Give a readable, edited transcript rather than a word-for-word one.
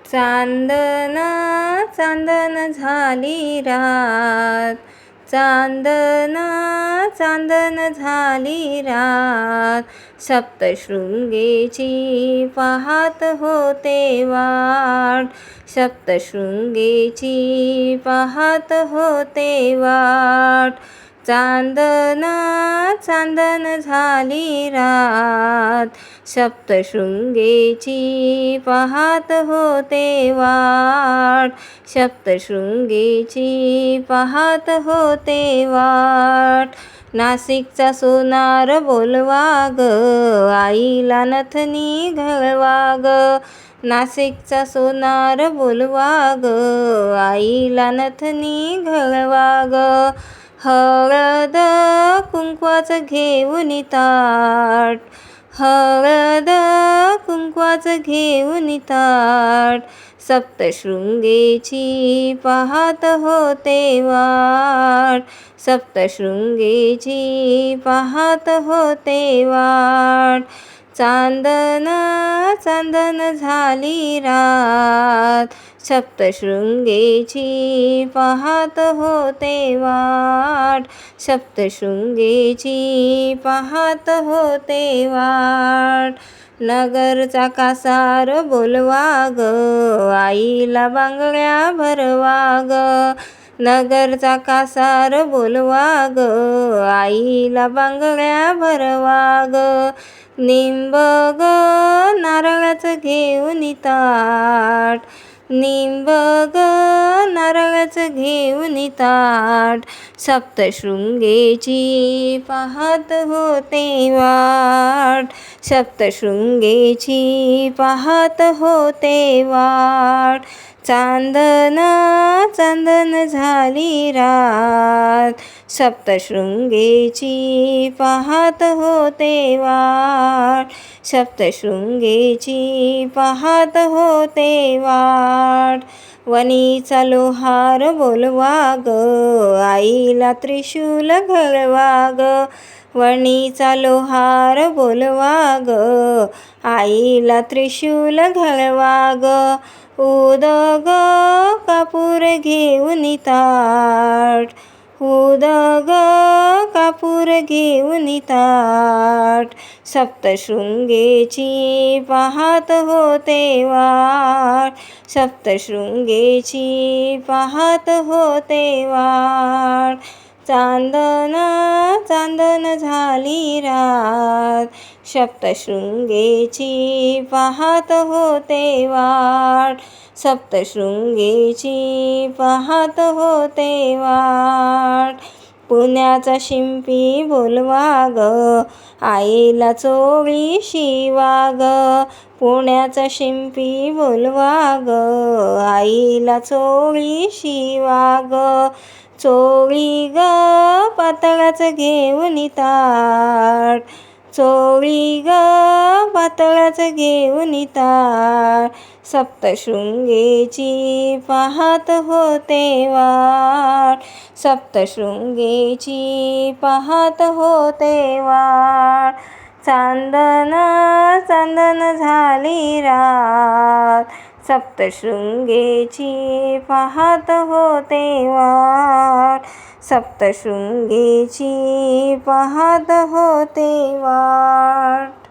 चांदन चांदन झाली रात, चांदन चांदन झाली रात, सप्तशृंगीची पाहत होते वाट, सप्तशृंगीची पाहत होते वाट. चांदन चांदन झाली रात, सप्तशृंगीची पाहत होते वाट, सप्तशृंगीची पाहत होते वाट. नाशिकचा सोनार बोलवा ग, आईला नथनी घालवा ग, नाशिकचा सोनार बोलवा ग, आईला नथनी घालवा ग. हळद कुंकवाचं घेऊन ताट, हळद कुंकवाचं घेऊन ताट, सप्तशृंगीची पाहत होते वाट, सप्तशृंगीची पाहत होते वाट. चांदन चांदन झाली रात, सप्तशृंगीची पाहत होते वाट, सप्तशृंगीची पाहत होते वाट. नगरचा कासार बोलवा ग, आईला बांगड्या भरवा ग, नगरचा कासार बोलवा ग, आईला बांगड्या भरवा ग. निंब ग नारळाचं घेऊन ताट, निंब ग नारळाचं घेऊन ताट, सप्तशृंगीची पाहत होते वाट, सप्तशृंगीची पाहत होते वाट. चांदन चांदन झाली रात, सप्तशृंगीची पाहत होते वाट, सप्तशृंगीची पाहत होते वाट. वणीचा लोहार बोलवा ग, आईला त्रिशूल घालवा ग, वणीचा लोहार बोलवा ग, आईला त्रिशूल घालवा ग. उदग कापूर घेऊन ताट, उदग कापूर घेऊन ताट, सप्तशृंगीची पाहत होते वाट, सप्तशृंगीची पाहत होते वाट. चांदन चांदन झाली रात, सप्तशृंगीची पाहत होते वाट, सप्तशृंगीची पाहत होते वाट. पुण्याचा शिंपी बोलवा ग, आईला चोळी शिवा ग, पुण्याचा शिंपी बोलवा ग, आईला चोळी शिवा ग. चोळी ग पातळाचं घेऊन ताट, चोळी ग पातळाचं घेऊन ताट, सप्तशृंगीची पाहत होते वाट, सप्तशृंगीची पाहत होते वाट. चांदन चांदन झाली रात, सप्तशृंगीची पाहत होते वाट, सप्तशृंगीची पाहत होते वाट.